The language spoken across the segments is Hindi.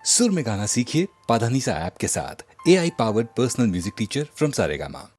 सुर में गाना सीखिए पाधानीसा ऐप के साथ। AI powered personal music teacher from Saregama.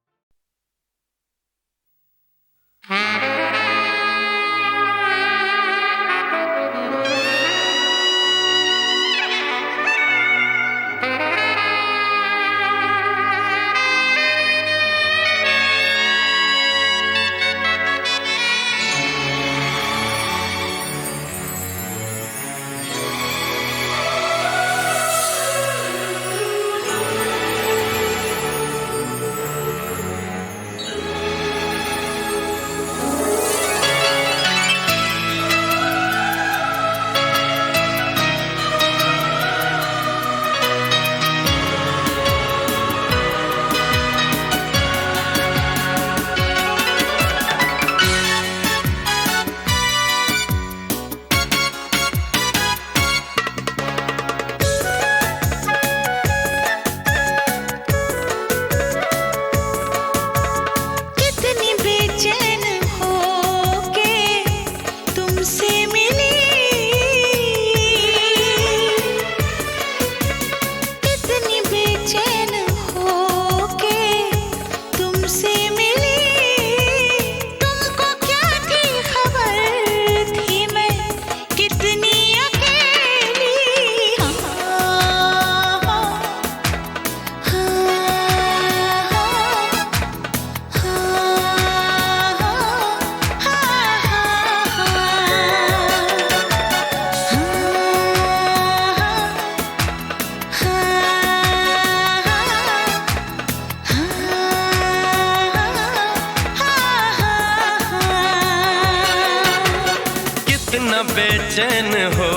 बेचैन हो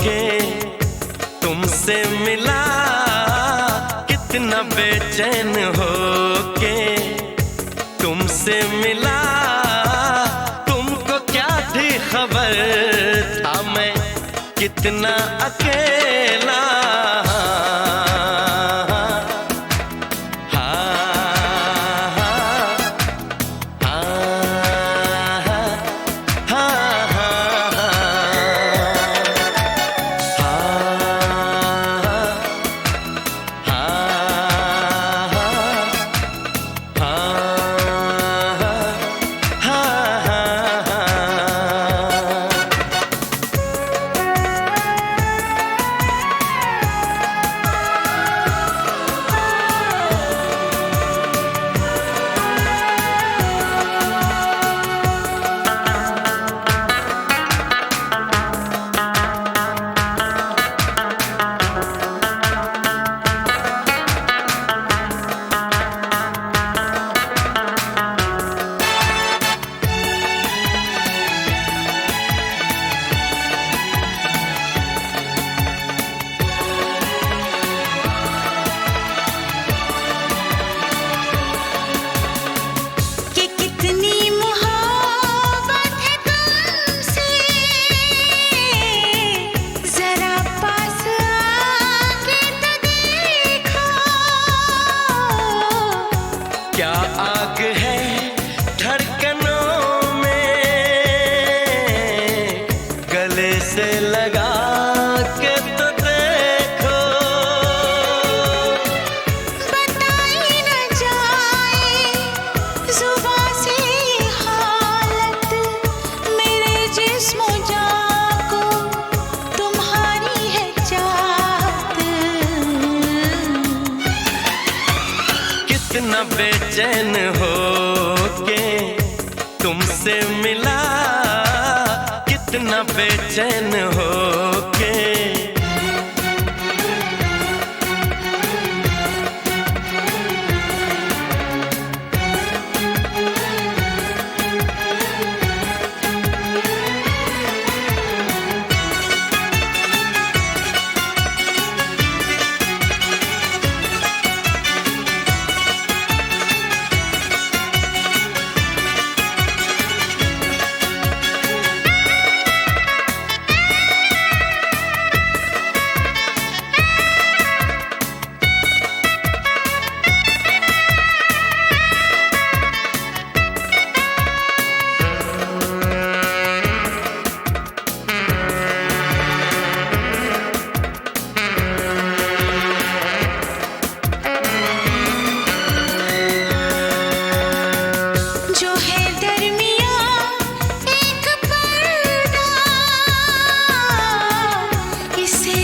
के तुमसे मिला, कितना बेचैन हो के तुमसे मिला। तुमको क्या थी खबर था मैं कितना अकेला। क्या आग है धड़कनों में, गले से लगा के तो देखो। बताई न जाए जुबां से हालत मेरे जिस्म जान को, तुम्हारी है चाहत। कितना बेचैन हो के तुमसे मिला, कितना बेचैन हो के।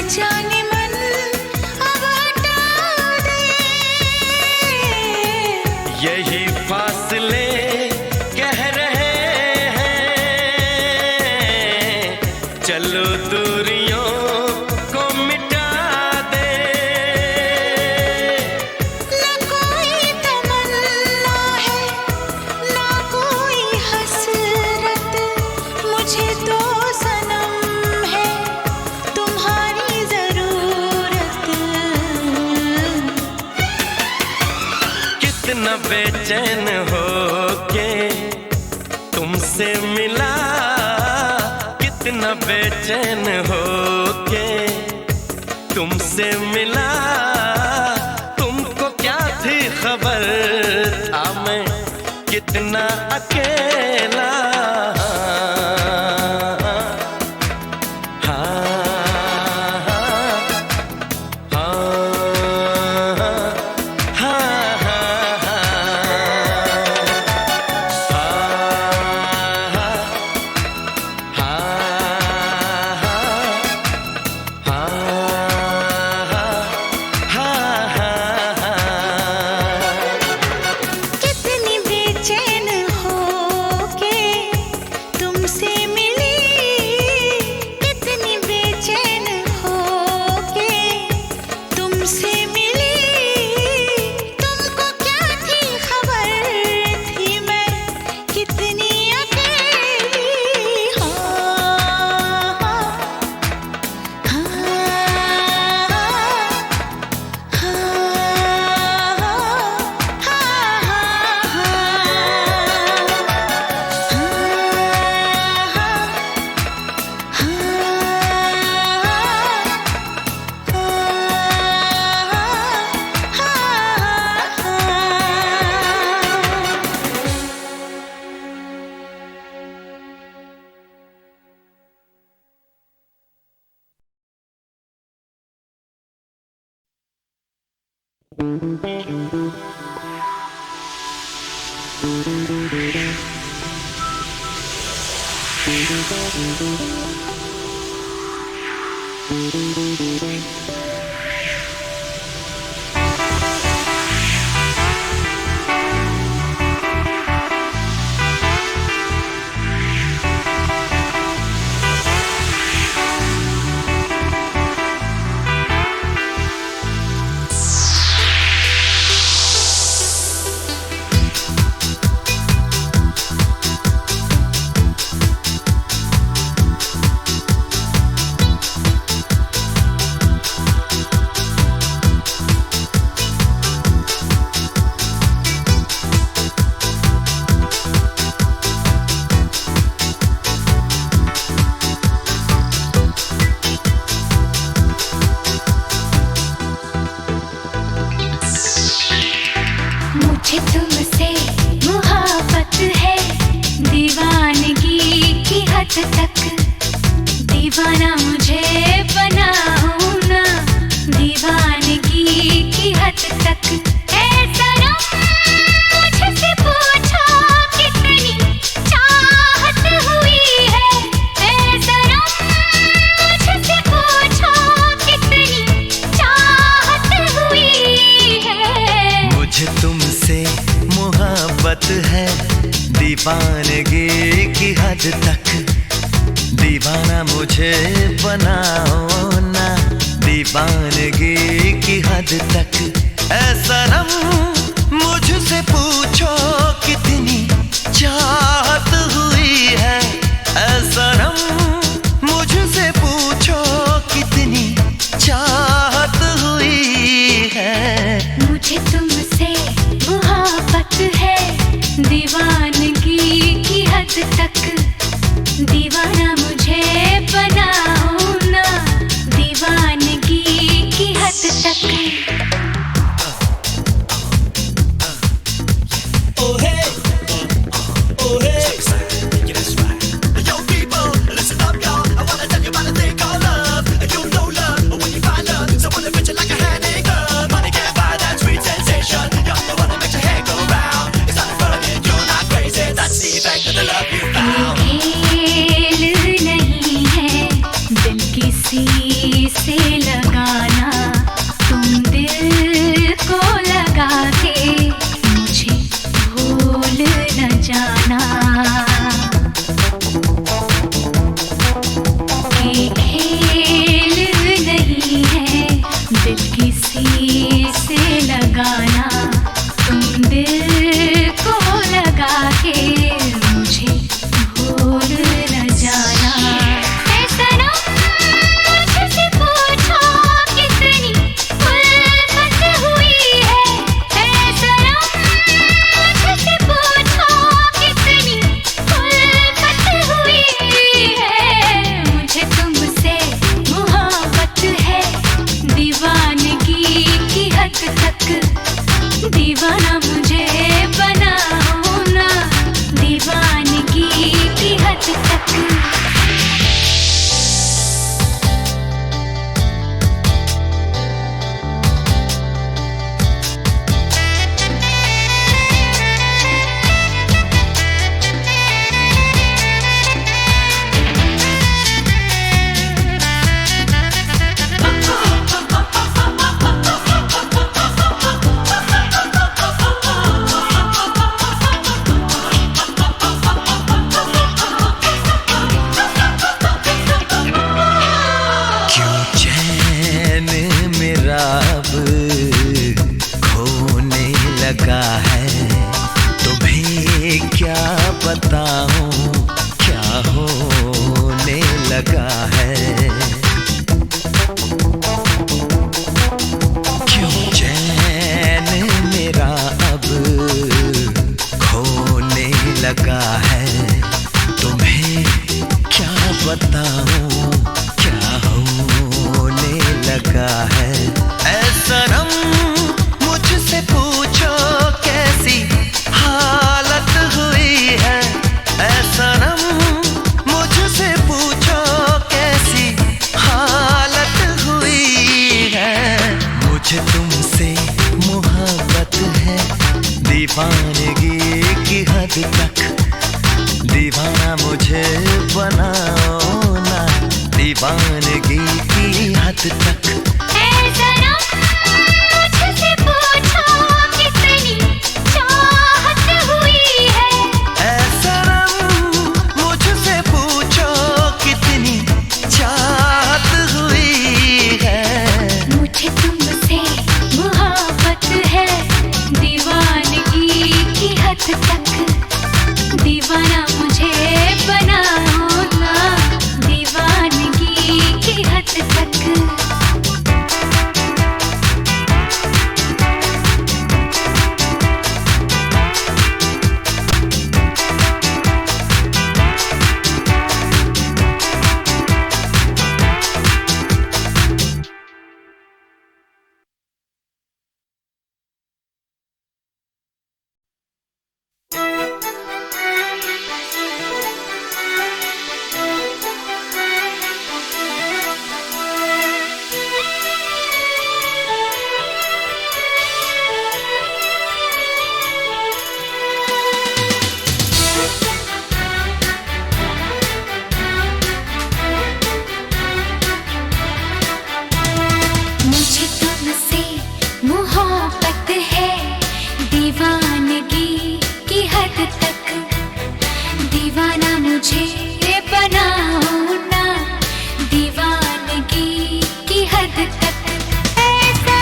जाने मन अब हटा दे। यही फासले कह रहे हैं, चलो दूरियों को मिटा दे। न कोई तमन्ना है न कोई हसरत, मुझे तो सनम है तुम्हारी जरूरत। कितना बेचैन हो के तुमसे मिला, कितना बेचैन हो के तुमसे मिला। तुमको क्या थी खबर था मैं कितना अकेला। कितनी बेचैन हो के तुमसे मिली, कितनी बेचैन हो के तुमसे मिली। तुमको क्या थी खबर थी मैं कितनी अकेली। मुझे तुमसे मोहब्बत है दीवानगी की हद तक। दीवाना मुझे बनाओ ना दीवानगी की हद तक। ऐ सनम मुझसे पूछो कितनी चाहत हुई है। ऐ सनम मुझसे पूछो कितनी चाहत हुई है। मुझे तुमसे मोहब्बत है दीवानगी की हद तक। दीवाना मुझे बनाओ ना दीवानगी की हद तक। ऐ सनम मुझसे पूछो कितनी चाहत हुई है। ऐ सनम मुझसे पूछो कितनी चाहत हुई है। मुझे तुमसे मोहब्बत है दीवानगी की हद तक। दीवाना मुझे बनाओ ना दीवानगी की हद तक। मेरा अब खोने लगा है। तुम्हें क्या बताऊं क्या होने लगा है। क्यों चैन मेरा अब खोने लगा है। तुम्हें क्या बताऊं क्या होने लगा है। ऐ सनम मुझसे पूछो कैसी हालत हुई है। ऐ सनम मुझसे पूछो कैसी हालत हुई है। मुझे तुमसे मोहब्बत है दीवानगी की हद तक। दीवाना मुझे बनाओ ना दीवानगी की हद तक। ऐ सनम मुझसे पूछो कितनी चाहत हुई है। ऐ सनम मुझसे पूछो कितनी चाहत हुई है। मुझे तुमसे मोहब्बत है दीवानगी की हद तक। दीवाना मुझे बनाओ ना दीवानगी की हद तक। मुझे तुमसे मोहब्बत है दीवानगी की हद तक। दीवाना मुझे बनाओ ना दीवानगी की हद तक। ऐ सनम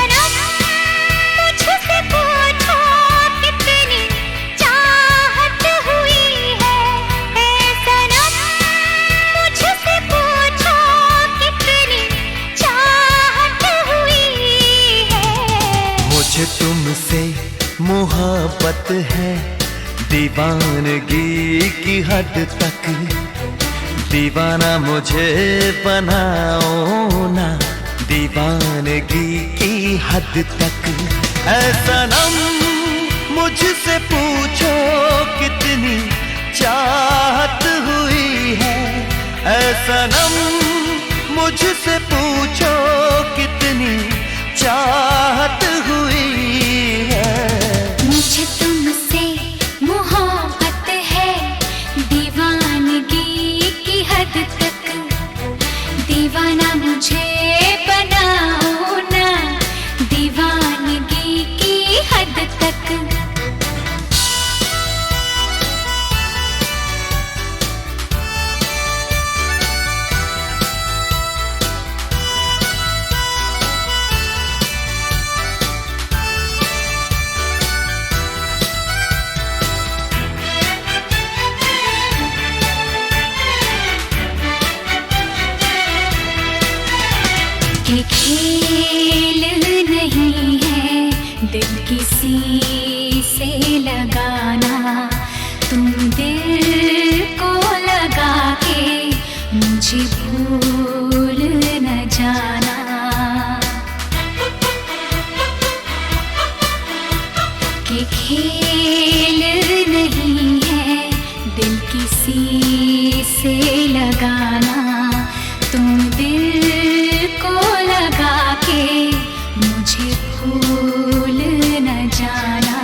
मुझसे पूछो कितनी चाहत हुई है। ऐ सनम मुझसे पूछो कितनी चाहत हुई है। मुझे तुमसे मोहब्बत है दीवानगी की हद तक। दीवाना मुझे बनाओ ना दीवानगी की हद तक। ऐ सनम मुझसे पूछो कितनी चाहत हुई है। ऐ सनम मुझसे पूछो कितनी चाहत हुई है। मुझे तुमसे मोहब्बत है दीवानगी की हद तक। दीवाना मुझे बनाओ ना दीवानगी की हद तक। ये खेल नहीं है दिल किसी से लगाना। तुम दिल को लगा के मुझे भूल न जाना। कि खेल नहीं है दिल किसी से लगाना। तुम दिल को लगा के मुझे भूल न जाना।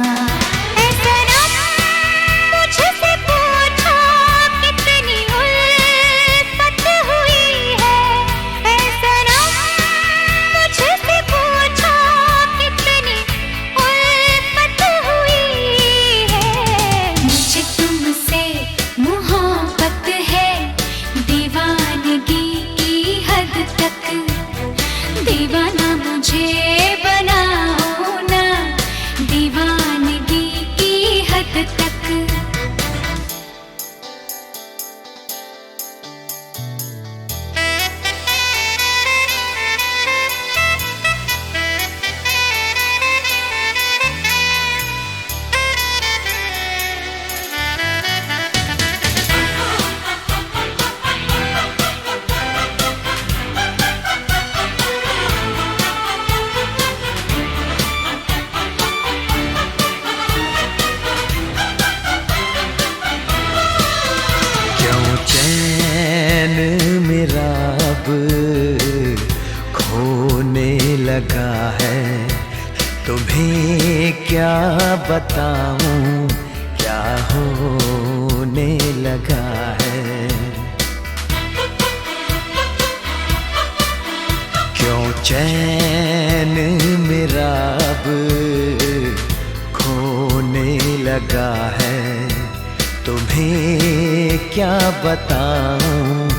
ऐ सनम मुझसे पूछो कितनी उल्फत हुई है। ऐ सनम मुझसे पूछो कितनी उल्फत हुई है। मुझे तुमसे मोहब्बत है लगा है। तुम्हें क्या बताऊं क्या होने लगा है। क्यों चैन मेरा अब खोने लगा है। तुम्हें क्या बताऊं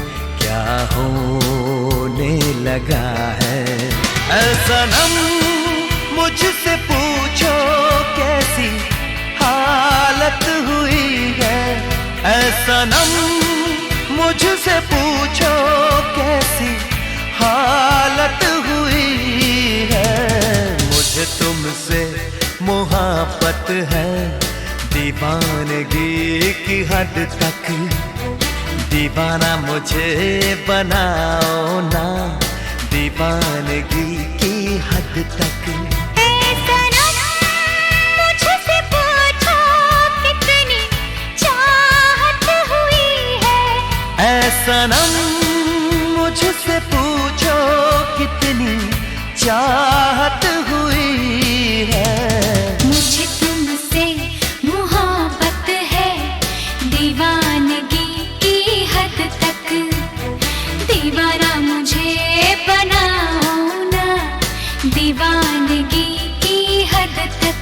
क्या होने लगा है। ऐ सनम मुझसे पूछो कैसी हालत हुई है। ऐ सनम मुझसे पूछो कैसी हालत हुई है। मुझे तुमसे मोहब्बत है दीवानगी की हद तक। दीवाना मुझे बनाओ ना दीवानगी की हद तक। मुझसे पूछो कितनी चाहत हुई है। ऐ सनम मुझसे पूछो कितनी चाहत हुई है। मुझे तुमसे मोहब्बत है दीवानगी की हद तक। दीवाना मुझे बनाओ ना दीवानगी की हद तक।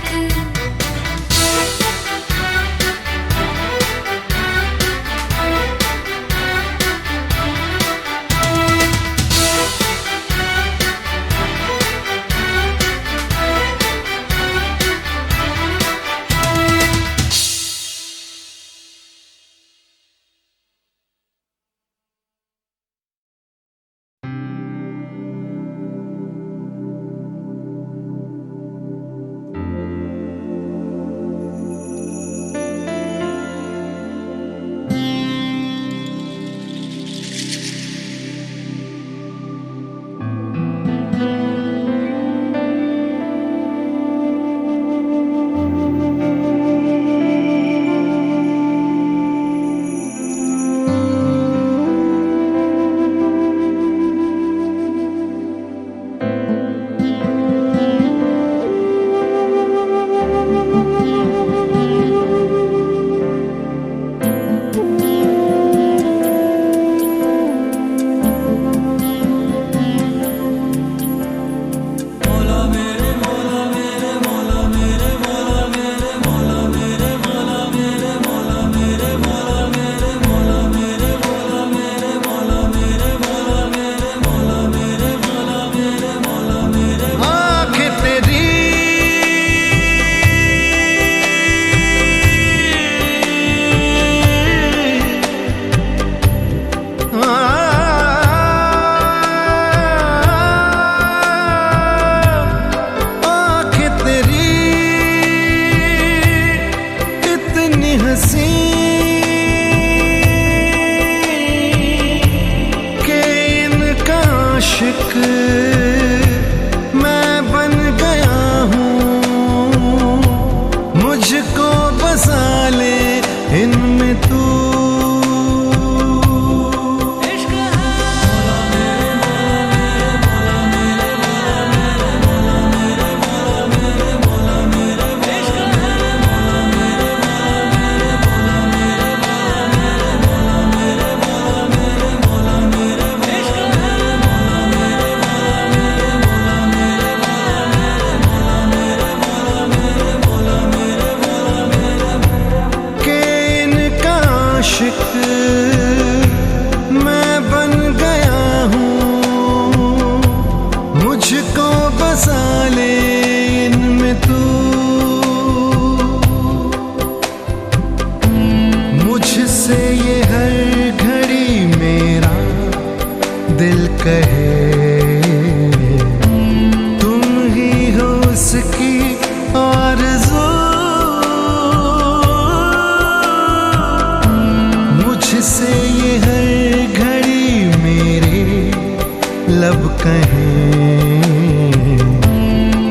लब कहें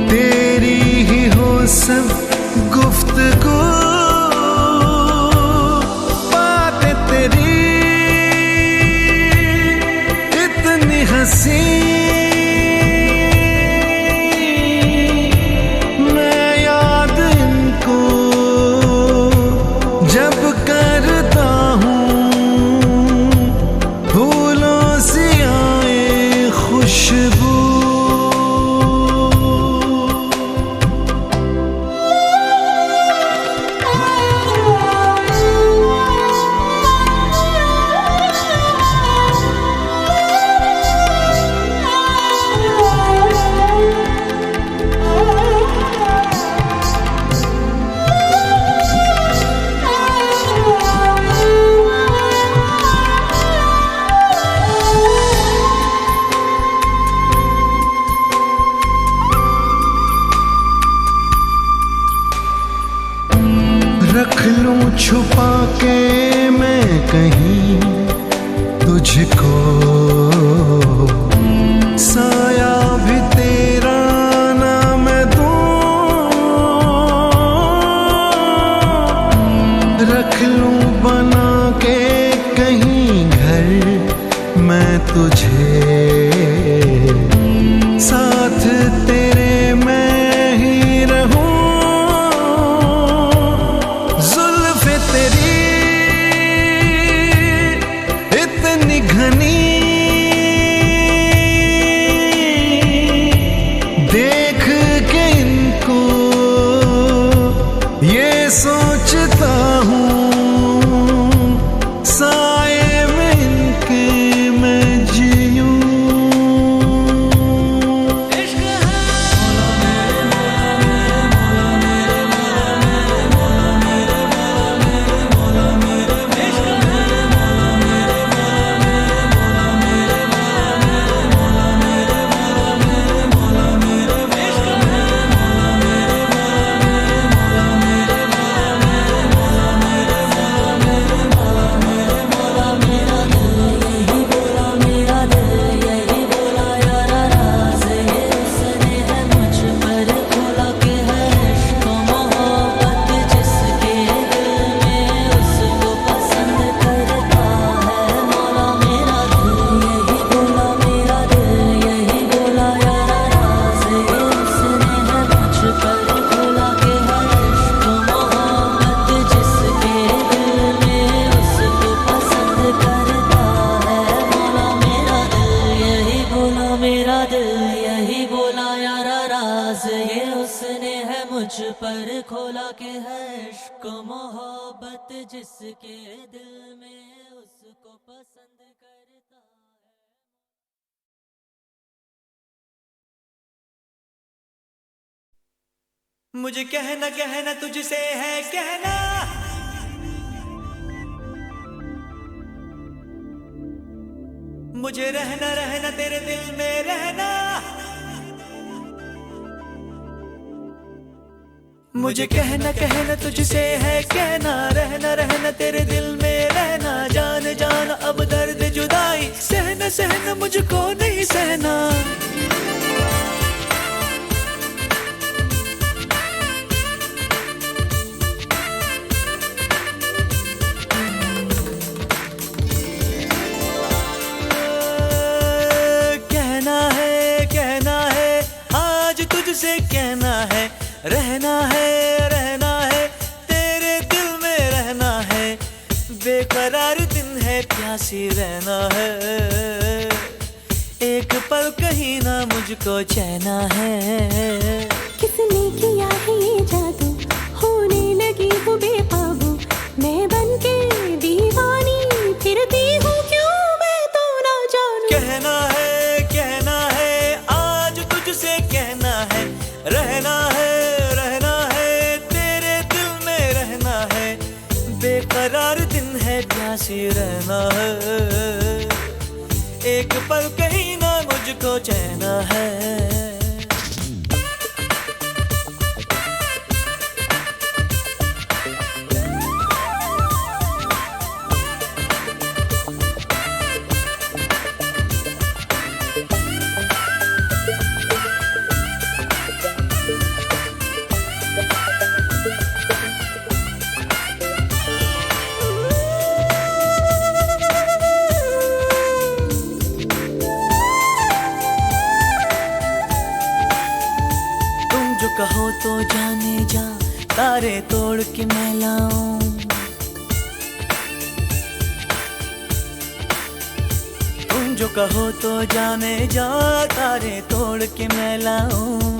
तेरी ही हो राज ये उसने है मुझ पर खोला के है इश्क मोहब्बत जिसके दिल में उसको पसंद करता है। मुझे कहना कहना तुझसे है कहना, मुझे रहना रहना तेरे दिल में रहना। मुझे कहना कहना तुझसे है कहना, रहना रहना तेरे दिल में रहना। जान जान अब दर्द जुदाई सहना सहना मुझको नहीं सहना। तुझसे कहना है, रहना है तेरे दिल में रहना है। बेकरार दिन है प्यासी रहना है, एक पल कहीं ना मुझको चैना है। किसने किया है ये जादू, होने लगी हूँ बेकाबू। मैं बनके दीवानी फिरती हूँ, क्यों मैं तो ना जानूं। कहना है आज तुझसे कहना है, रहना है तेरे दिल में रहना है। बेकरार दिन है प्यासी रहना है, एक पल कहीं ना मुझको चैना है। कहो तो जाने जा तारे तोड़ के मैं लाऊं। तुम जो कहो तो जाने जा तारे तोड़ के मैं लाऊं।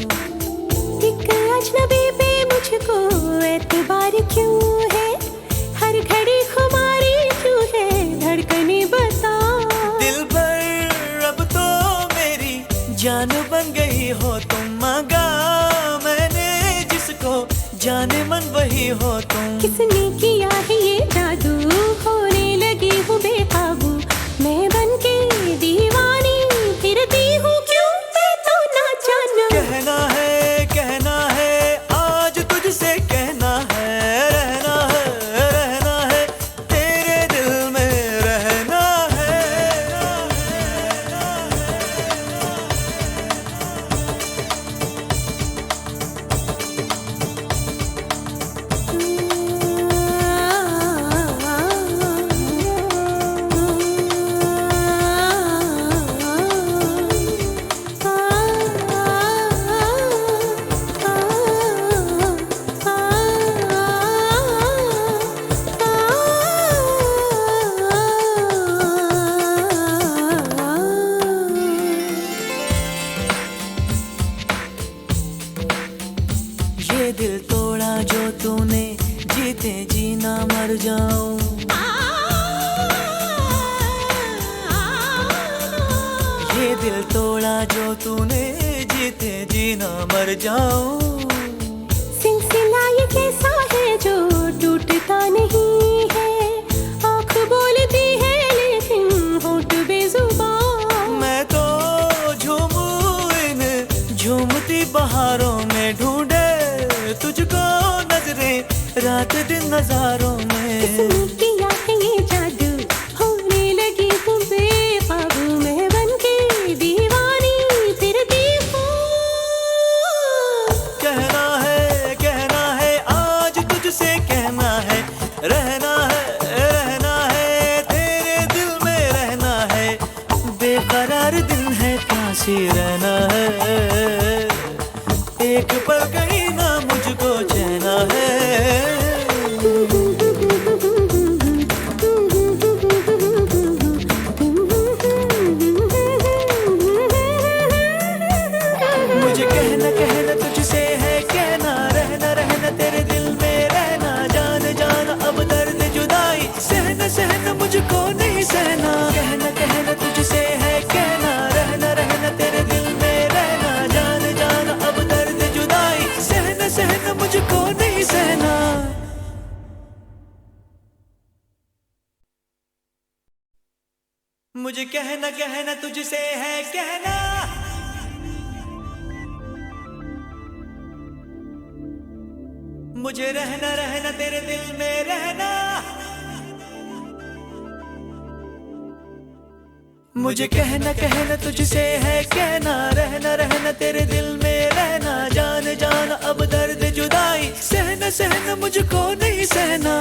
एक अजनबी पे मुझको एतबार क्यों है, हर घड़ी खुमारी क्यों है, धड़कने बता। दिल भर अब तो मेरी जान बन गई हो तुम, मांगा जाने मन वही हो तुम। किसने किया है ये जादू, होने लगी हूँ बेकाबू। मैं बनके दीवानी फिरती हूँ, क्यों मैं तो ना जानूं। कहना है आज तुझसे कहना है, रहना है तेरे दिल में रहना है। ये दिल तोड़ा जो तूने, जीते जीना मर जाऊं। ये दिल तोड़ा जो तूने, जीते जीना मर जाऊं। सिलसिला ये कैसा है जो टूटता नहीं है, आँख बोलती है लेकिन होठ बेजुबान। मैं तो झूमूं इन झूमती बहारों में, ढूंढे तुझको नजरें रात दिन नजारों में। किसने किया है ये जादू, होने लगी हूँ बेकाबू। मैं बनके दीवानी फिरती हूँ। कहना है आज तुझसे कहना है, रहना है तेरे दिल में रहना है। बेकरार दिन है प्यासी रहना है, एक पल कहीं ना मुझको चैना है। मुझे कहना सहना। कहना कहना तुझसे है कहना, रहना रहना तेरे दिल में रहना। जान जान अब दर्द जुदाई, सहना सहना मुझको नहीं सहना। मुझे कहना कहना तुझसे है कहना, मुझे रहना रहना तेरे दिल में रहना। मुझे कहना कहना तुझसे है कहना, रहना रहना तेरे दिल में रहना। जान जान अब दर्द जुदाई, सहना सहना मुझको नहीं सहना।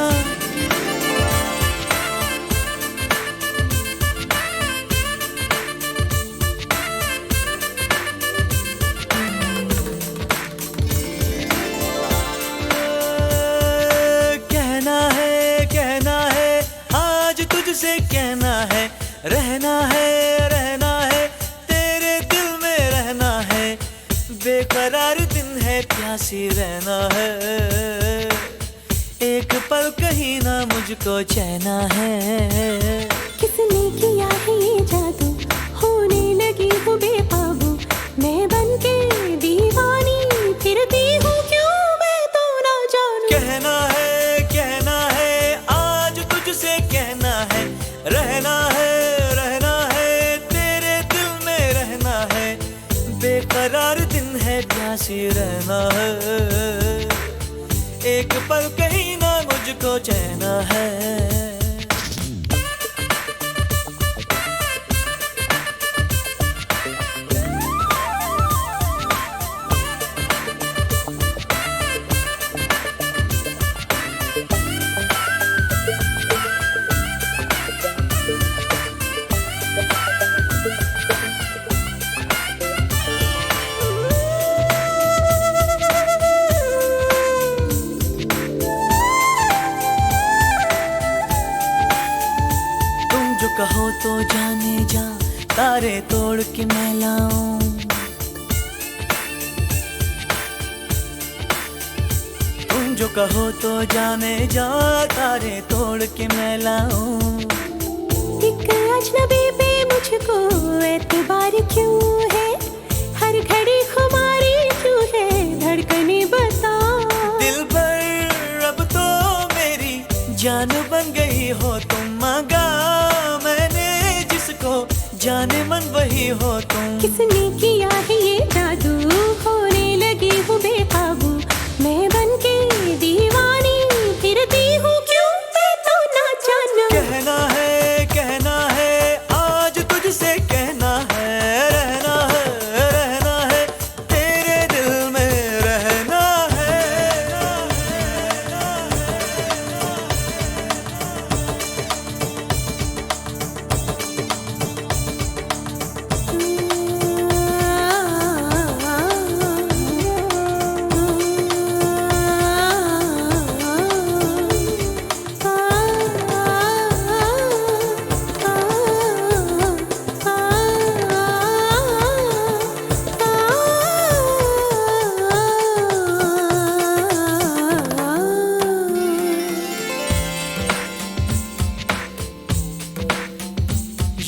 कहना है आज तुझसे कहना है, रहना है तेरे दिल में रहना है। बेकरार दिन है प्यासी रहना है, एक पल कहीं ना मुझको चैना है। किसने किया है ये जादू, होने लगी हूँ बेकाबू। मैं बनके दीवानी फिरती हूँ, क्यों मैं तो ना जानूं। कहना है आज तुझसे कहना है, रहना है तेरे दिल में रहना है। बेकरार दिन है प्यासी रहना है, एक पल कहीं ना मुझको चैना है। कहो तो जाने जा, तारे तोड़ के मैं लाऊं। तुम जो कहो तो जाने जा, तारे तोड़ के मैं लाऊं। एक अजनबी पे मुझको एतबार क्यों है, हर घड़ी खुमारी क्यों है, धड़कने बता। दिल भर अब तो मेरी जान बन गई हो तुम, मांगा जाने मन वही हो तुम। किसने किया है ये जादू, होने लगी हूँ बेकाबू। मैं बनके दीवानी फिरती हूँ, क्यों मैं तो ना जानूं। कहना है आज तुझसे कहना है, रहना है तेरे दिल में रहना है।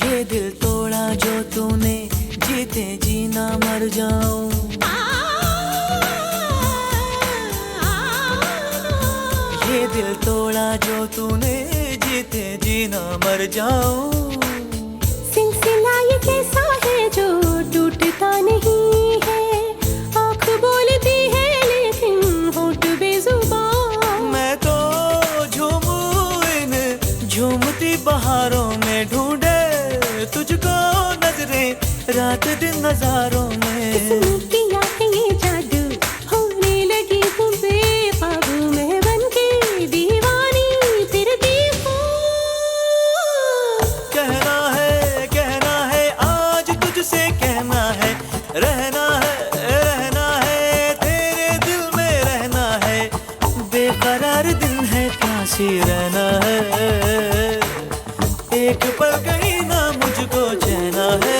ये दिल तोड़ा जो तूने, जीते जीना मर जाऊं। ये दिल तोड़ा जो तूने, जीते जीना मर जाऊं। सिलसिला ये कैसा है जो टूटता नहीं है, आँख बोलती है लेकिन होठ बेजुबान। मैं तो झूमूं इन झूमती बहारों में, ढूंढे तुझको नजरें रात दिन नजारों में। किसने किया है ये जादू, होने लगी हूँ बेकाबू। मैं बनके दीवानी फिरती हूँ। कहना है आज तुझसे कहना है, रहना है तेरे दिल में रहना है। बेकरार दिन है प्यासी रहना है, एक पल कहीं ना मुझको चैना है।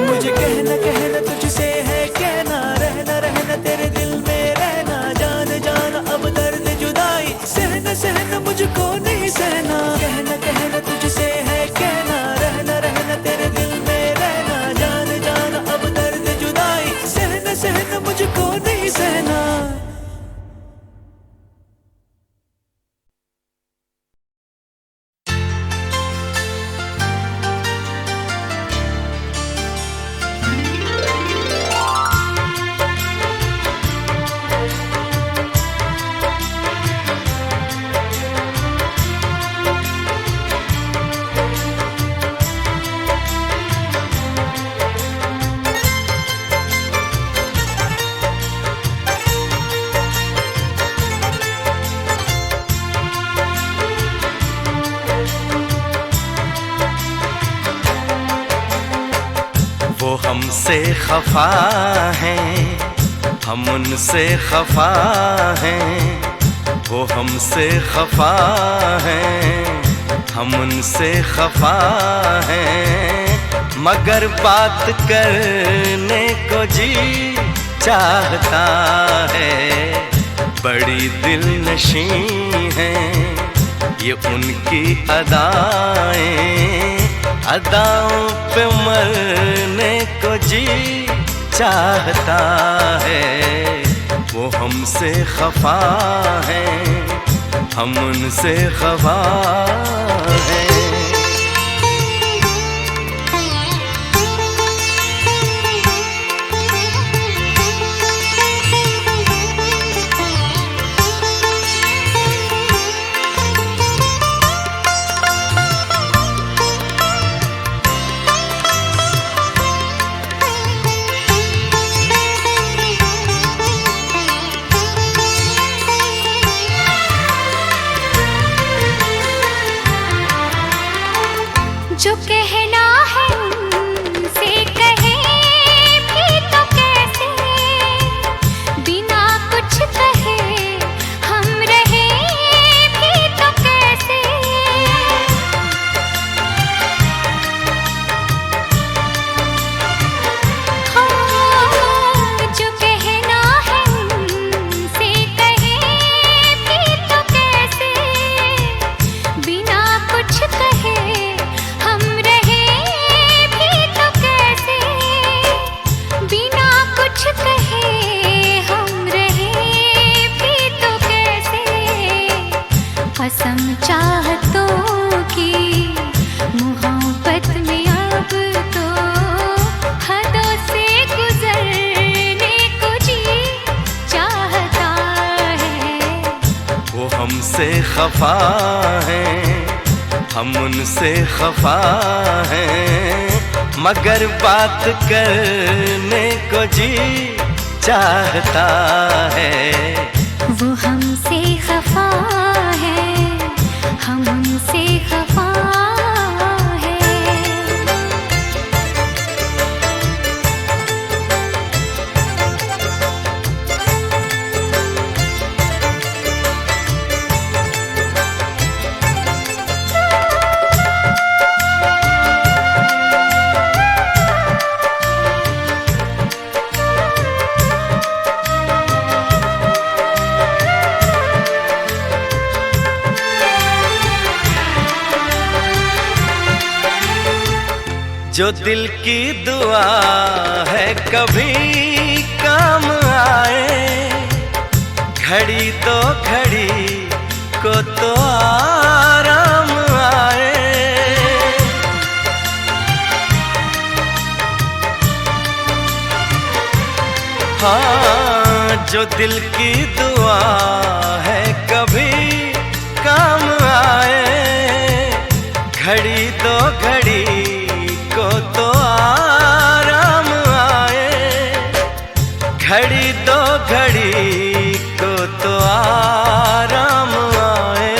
मुझे कहना तुझसे है सहना मुझको नहीं सहना, कहना कहना तुझसे है कहना, रहना रहना तेरे दिल में रहना, जान जान अब दर्द जुदाई, सहना सहना मुझको नहीं सहना। वो हमसे खफा हैं, हम उनसे खफा हैं, वो हमसे खफा हैं, हम उनसे खफा हैं, मगर बात करने को जी चाहता है। बड़ी दिलनशी हैं ये उनकी अदाएं, अदाओं पे मरने को जी चाहता है। वो हमसे खफा हैं, हम उनसे खफा हैं। जो कहना है उनसे कहे भी तो कैसे, बिना कुछ कहे हम रहे भी तो कैसे। जो कहना है उनसे कहे भी तो कैसे, बिना कुछ कहे हम रहे भी तो कैसे, बिना कुछ कहे हम रहे भी तो कैसे। कसम चाहतों की मोहब्बत में अब तो हदों से गुजरने को जी चाहता है। वो हमसे खफा हैं, हम उनसे खफा हैं, मगर बात करने को जी चाहता है। वो हमसे खफा है, हम उनसे खफा है। जो दिल की दुआ है कभी काम आए, घड़ी तो घड़ी को तो आराम आए। हाँ, जो दिल की दुआ है कभी काम आए, घड़ी तो घड़ी को तो आराम आए, घड़ी तो घड़ी को तो आराम आए।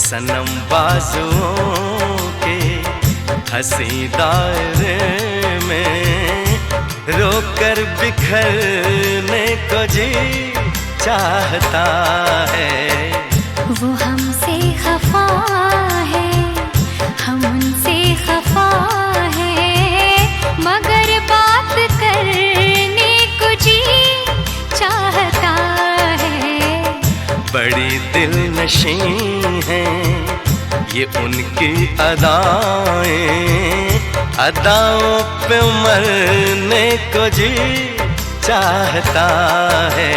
सनम बाजुओं के हंसी दायरे में रोकर बिखरने को जी चाहता है। वो हमसे खफा है, हम उनसे खफा है, मगर बात करने को जी चाहता है। बड़ी दिल नशीं हैं ये उनकी अदाएं, अदाओं पे मरने को जी चाहता है।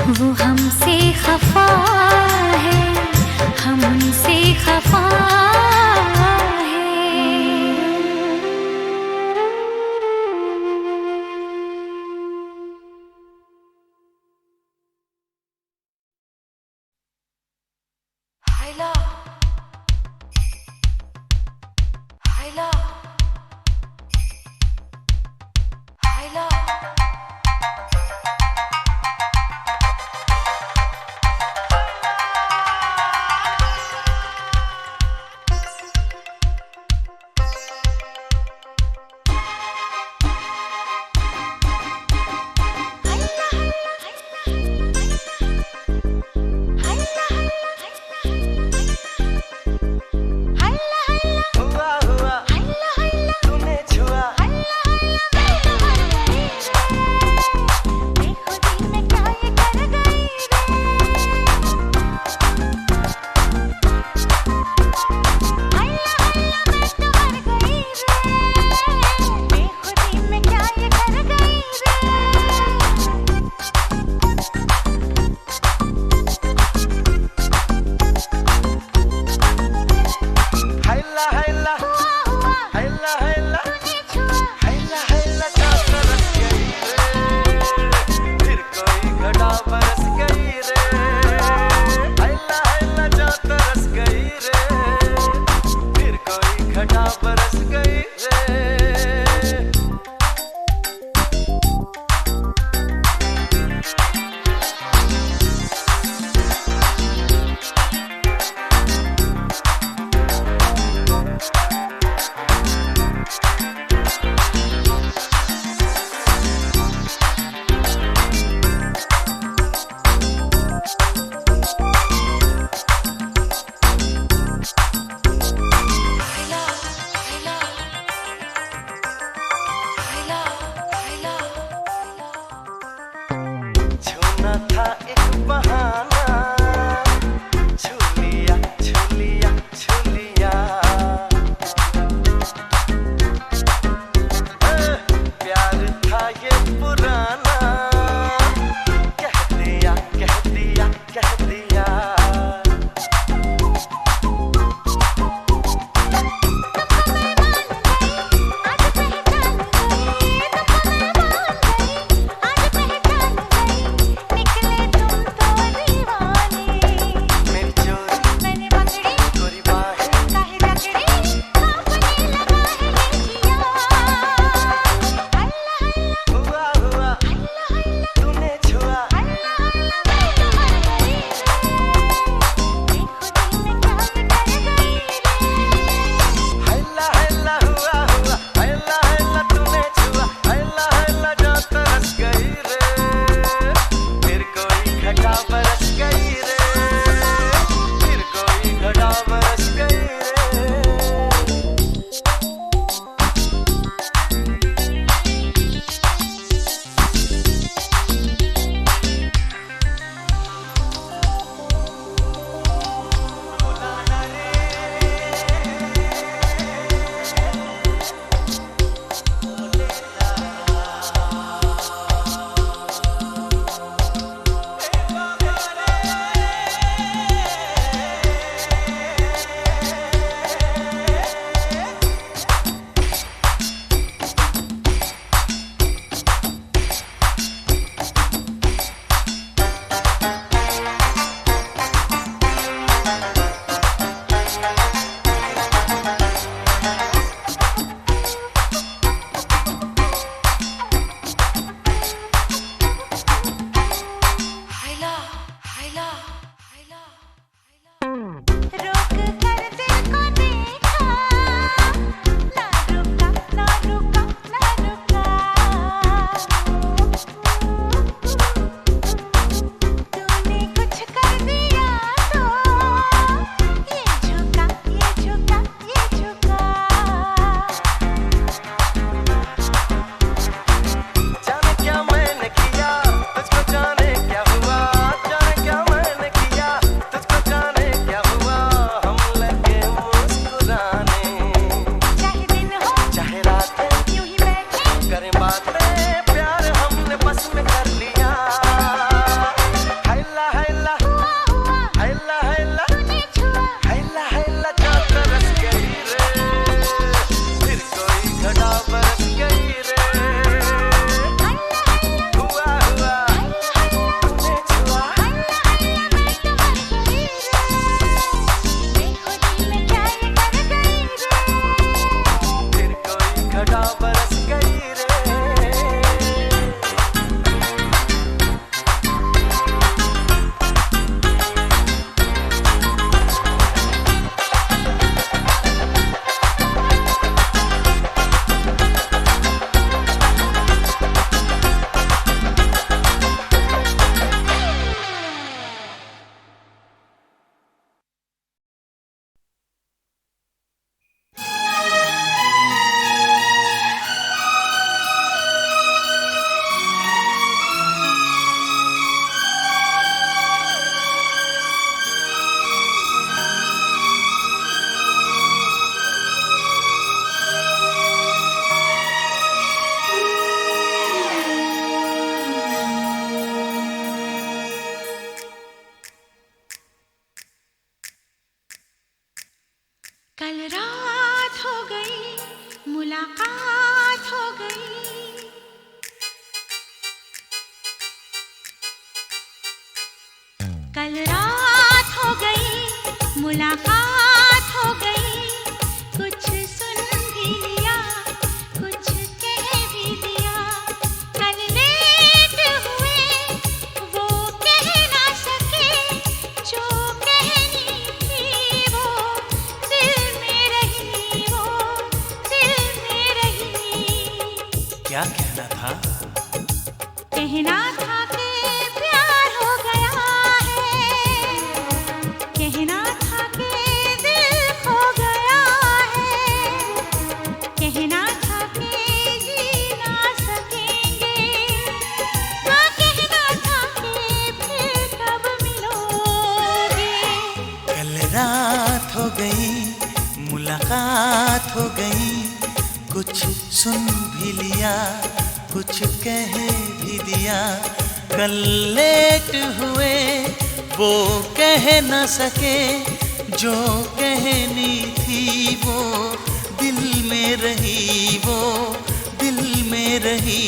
वो हमसे खफा है, हम उनसे खफा है। Hayla, Hayla, Hayla. मुलाकात हो गई। कल रात हो गई, मुलाकात हो गई। कुछ सुन भी लिया, कुछ कह भी दिया। कल लेट हुए, वो कह ना सके जो कहनी थी। वो दिल में रही, वो दिल में रही। क्या कहना था? कहना था कि प्यार हो गया है। कहना था कि दिल खो गया है। कहना था कि जी ना सकेंगे। हाँ, कहना था कि फिर कब मिलोगे। कल रात हो गई, मुलाकात हो गई। कुछ सुन भी लिया, कुछ कह भी दिया। कल लेट हुए, वो कह न सके जो कहनी थी। वो दिल में रही, वो दिल में रही।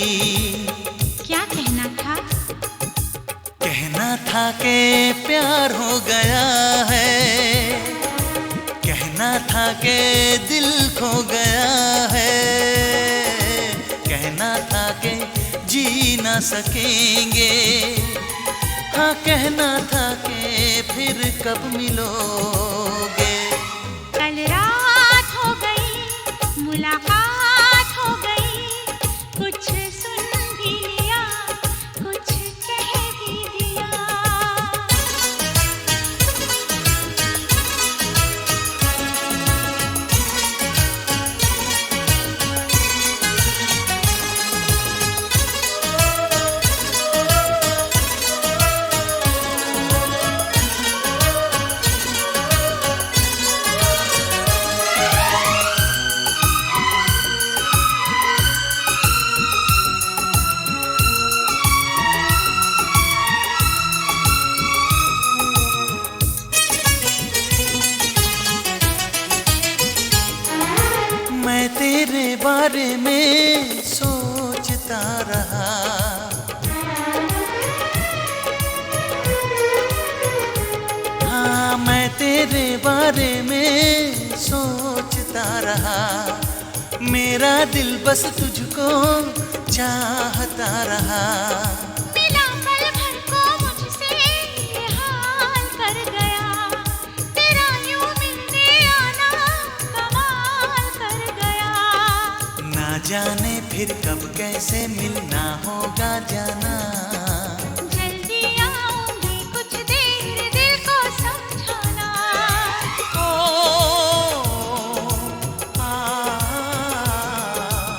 क्या कहना था? कहना था कि प्यार हो गया है। कहना था कि दिल खो गया है। कहना था कि जी ना सकेंगे। हाँ, कहना था कि फिर कब मिलोगे। कल रात हो गई, मुलाकात हो गई। कुछ सुन भी लिया, कुछ कह भी दिया। मैं तेरे बारे में सोचता रहा। हाँ, मैं तेरे बारे में सोचता रहा। मेरा दिल बस तुझको चाहता रहा। मिला पल भर को मुझसे ये हाल कर गया। तेरा यूं मिलने आना कमाल कर गया। ना जाने फिर कब कैसे मिलना होगा जाना। जल्दी आऊंगी, कुछ देर दिल को समझाना।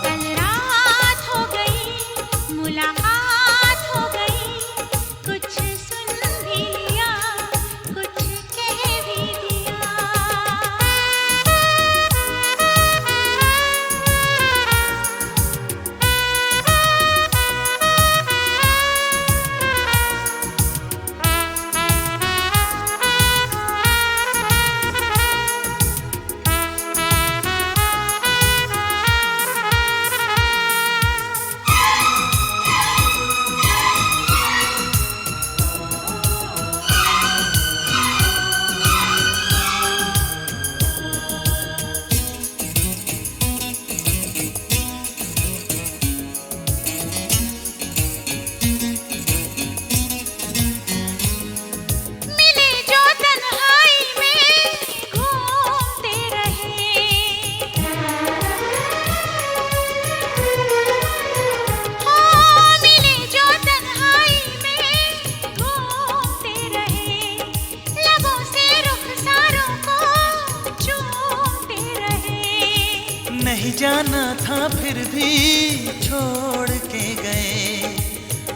कल रात हो गई, मुलाकात हो गई। कुछ सुन भी लिया, कुछ कह भी दिया। मिले जो तन्हाई में घूमते रहे। हाँ, मिले जो तन्हाई में घूमते रहे। लबों से रुखसारों को चूमते रहे। नहीं जाना था फिर भी छोड़ के गए।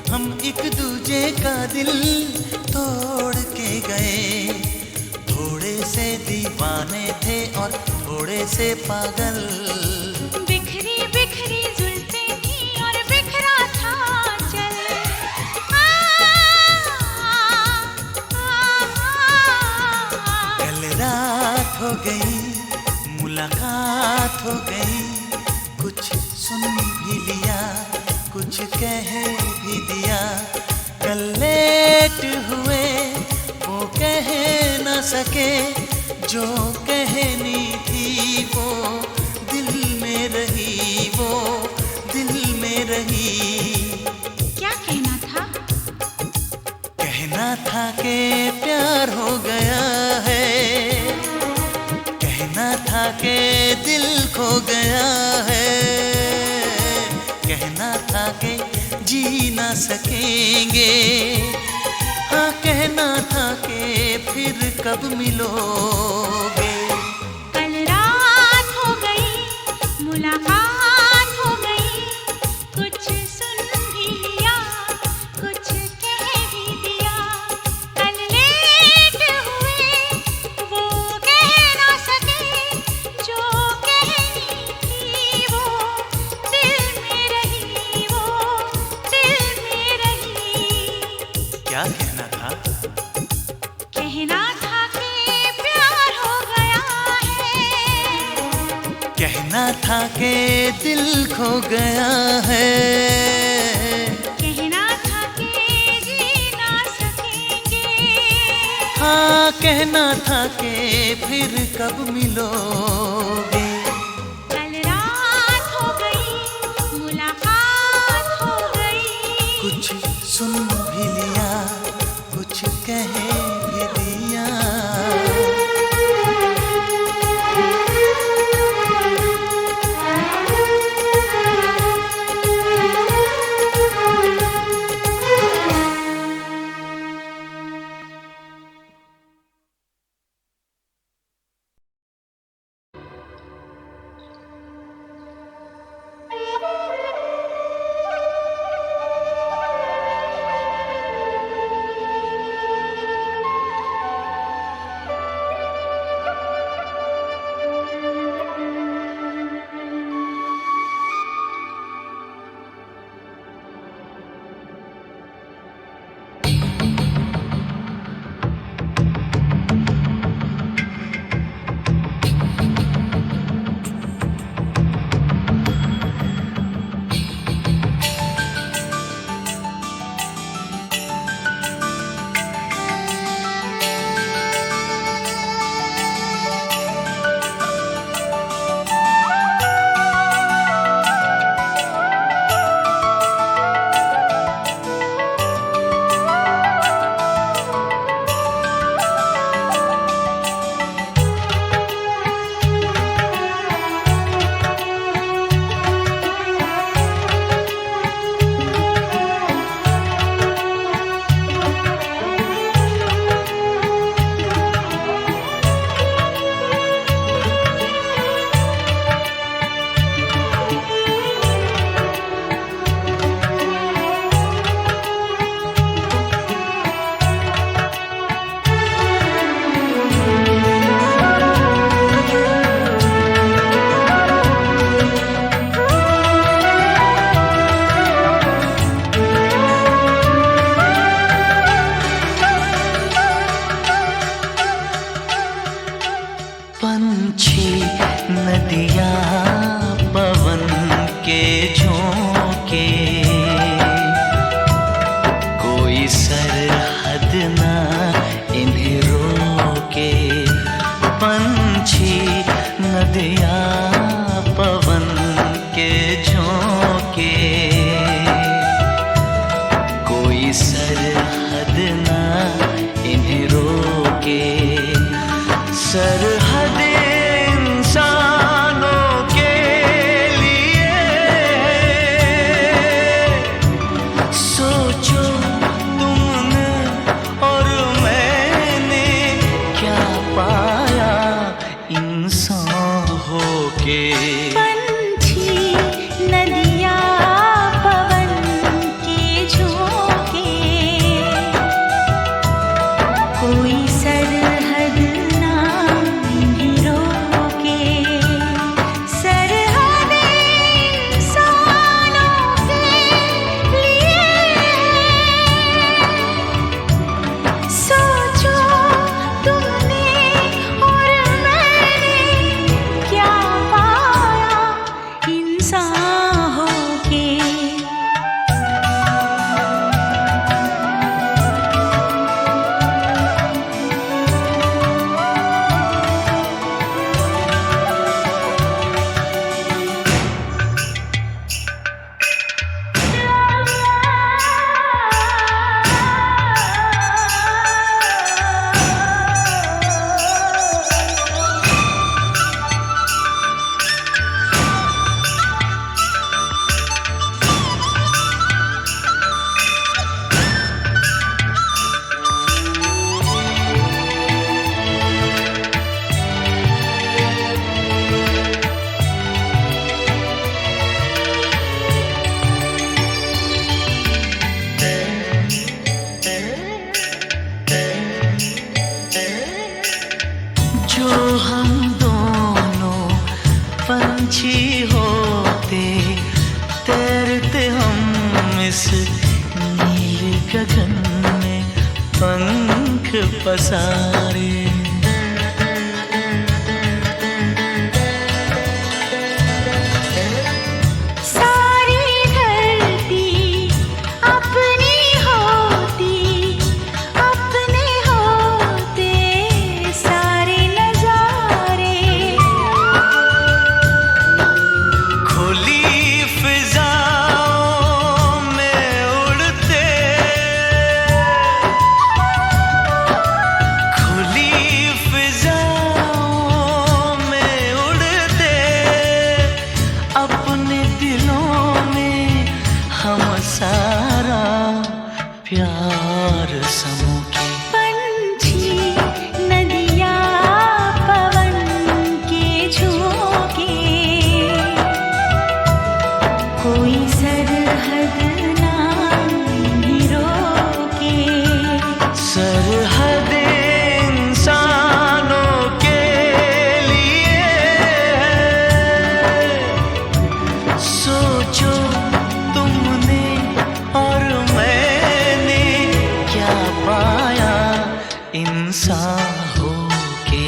हम एक दूजे का दिल तोड़ के गए। थोड़े से दीवाने थे और थोड़े से पागल। बिखरी बिखरी जुल्फें थी और बिखरा था चल। कल रात हो गई, मुलाकात हो गई। कुछ सुन भी लिया, कुछ कह भी दिया। कल लेट हुए वो कह न सके, जो कहनी थी वो दिल में रही, वो दिल में रही। क्या कहना था? कहना था कि प्यार हो गया है, कहना था कि दिल खो गया है, कहना था कि जी ना सकेंगे। हाँ कहना था कि फिर कब मिलोगे। कल रात हो गई, मुलाकात हो गई, कुछ सुन भी लिया, कुछ कह भी दिया। कल लेट हुए वो कह ना सके, जो कहनी थी वो दिल में रही, वो दिल में रही। क्या कहना था? कहना था कि प्यार हो गया है, कहना था कि दिल खो गया है, कहना था कि जी ना सकेंगे। हाँ कहना था कि फिर कब मिलोगे। कल रात हो गई, मुलाकात हो गई, कुछ सुन भी लिया, कुछ कह भी दिया। पंछी नदियाँ पवन के झोंके, कोई सरहद ना इन्हें रोके। पंछी नदियाँ पवन के झोंके, कोई सरहद ना इन्हें रोके। सरहद इंसानों के लिए, सोचो तुमने और मैंने क्या पाया इंसान होके। पंछी नदियाँ पवन के झोंके, कोई सरहद ना इन्हें रोके। सरहद इंसानों के लिए, सोचो तुमने और मैंने क्या पाया सोचो हम दोनों पंछी होते, तैरते हम इस नीले गगन में पंख पसारे। सारी धरती अपनी होती, अपने होते सारे नजारे। खुली फिजाओं में उड़ते, खुली फिजाओं में उड़ते, अपने दिलों में हम सारा प्यार समूखे। पंछी नदियाँ पवन के झोंके, कोई सरहद ना इन्हें रोके। सरहद इंसानों के लिए है। सोचो तुमने और मैंने क्या पाया इंसान होके।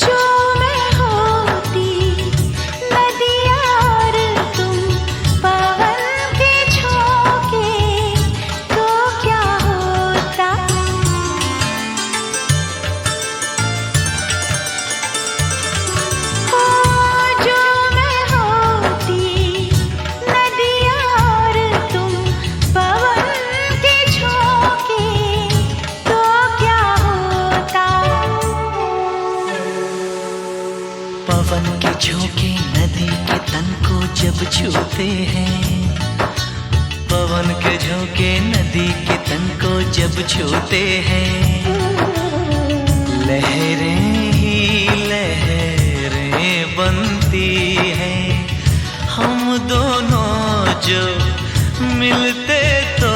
जो मैं होती नदियाँ और तुम पवन के झोंके, तो क्या होता। ओ जो मैं होती नदियाँ और तुम पवन के झोंके, तो क्या होता। पवन के झोंके नदी के तन को जब छूते हैं, पवन के झोंके नदी के तन को जब छूते हैं, लहरें ही लहरें बनती हैं। हम दोनों जो मिलते तो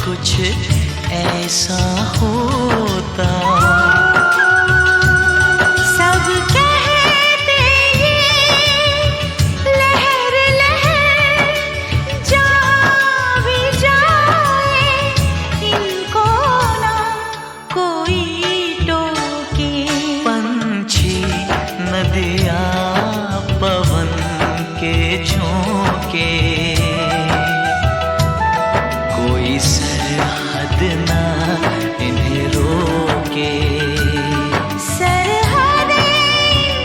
कुछ ऐसा होता। सब कहते ये लहर लहर जा भी जाए, इनको ना कोई टोके। पंछी नदियाँ पवन के झोंके, कोई सरहद ना इन्हें रोके। सरहद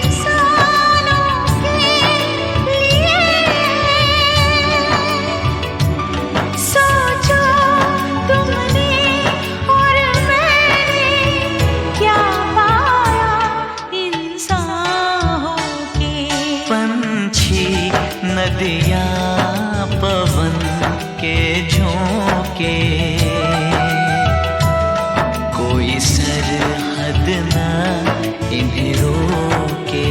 इंसानों के लिए है। सोचो तुमने और मैंने क्या पाया इंसान होके। पंछी नदियाँ पवन के झोंके, कोई सरहद ना इन्हें रोके।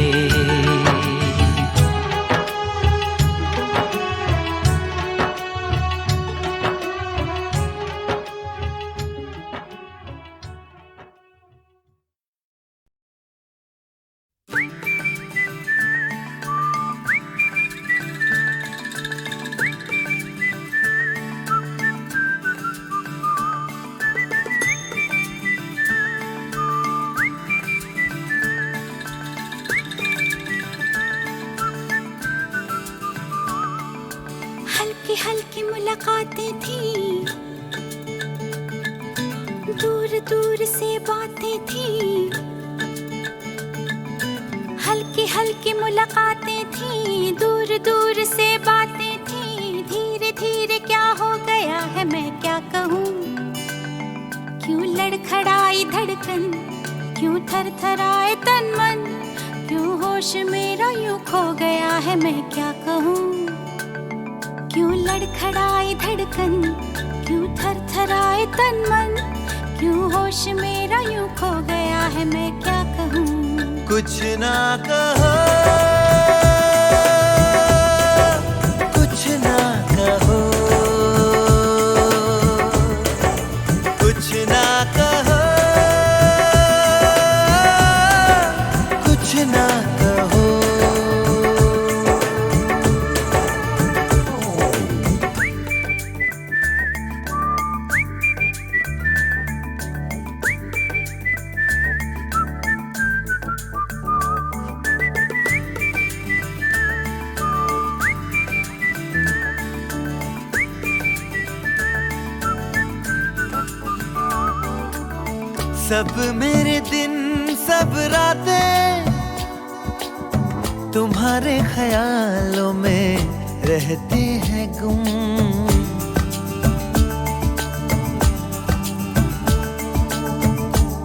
हल्की हल्की मुलाकातें थी, दूर दूर से बातें थी, हल्की हल्की मुलाकातें थी, दूर दूर से बातें थी। धीरे धीरे क्या हो गया है मैं क्या कहूँ, क्यों लड़खड़ाई धड़कन, क्यों थरथराए तन मन, क्यों होश मेरा यूं खो गया है मैं क्या कहूँ, क्यों लड़खड़ाई धड़कन, क्यों थरथराए तन मन, क्यों होश मेरा यूं खो गया है मैं क्या कहूँ। कुछ ना कहो, कुछ ना कहो, कुछ ना कहो, कुछ ना कहो। सब मेरे दिन सब रातें तुम्हारे ख्यालों में रहते हैं गुम,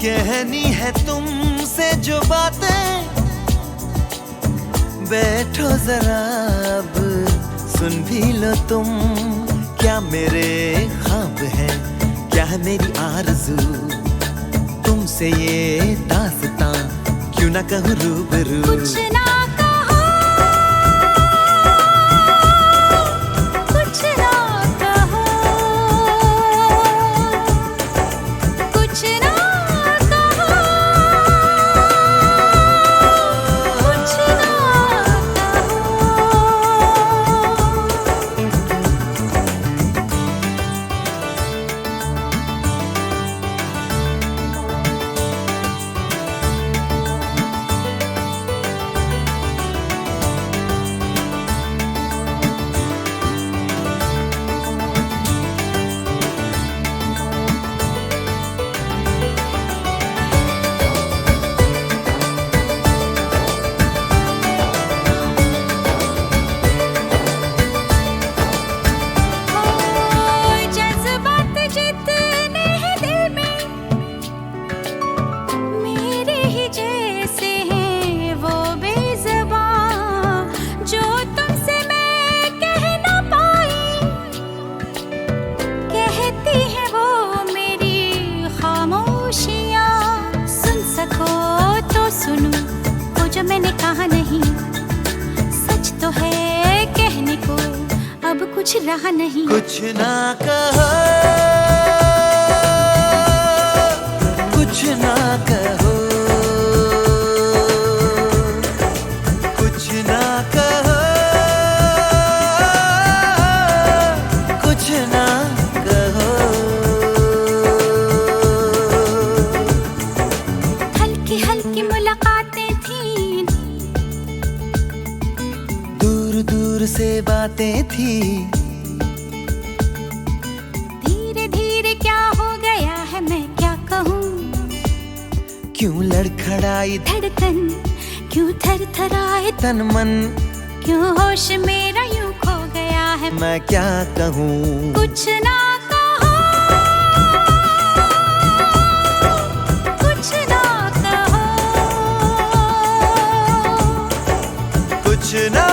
कहनी है तुमसे जो बातें, बैठो जरा अब सुन भी लो तुम। क्या मेरे ख्वाब हैं, क्या है मेरी आरज़ू, तुमसे ये दास्तां क्यों ना कहूँ रूबरू। कुछ ना कहो, कुछ ना कहो, कुछ ना कहो, कुछ ना मैंने कहा नहीं, सच तो है कहने को अब कुछ रहा नहीं। कुछ ना कहो, कुछ ना कहो, कुछ ना कहो, कुछ ना कहो। हल्की हल्की मुलाकातें थी, दूर दूर से बातें थी, धीरे धीरे क्या हो गया है मैं क्या कहूँ, क्यों लड़खड़ाई धड़कन, क्यों थरथराए तन मन, क्यों होश मेरा यूं खो गया है मैं क्या कहूँ। कुछ ना कहो, कुछ ना कहो, कुछ ना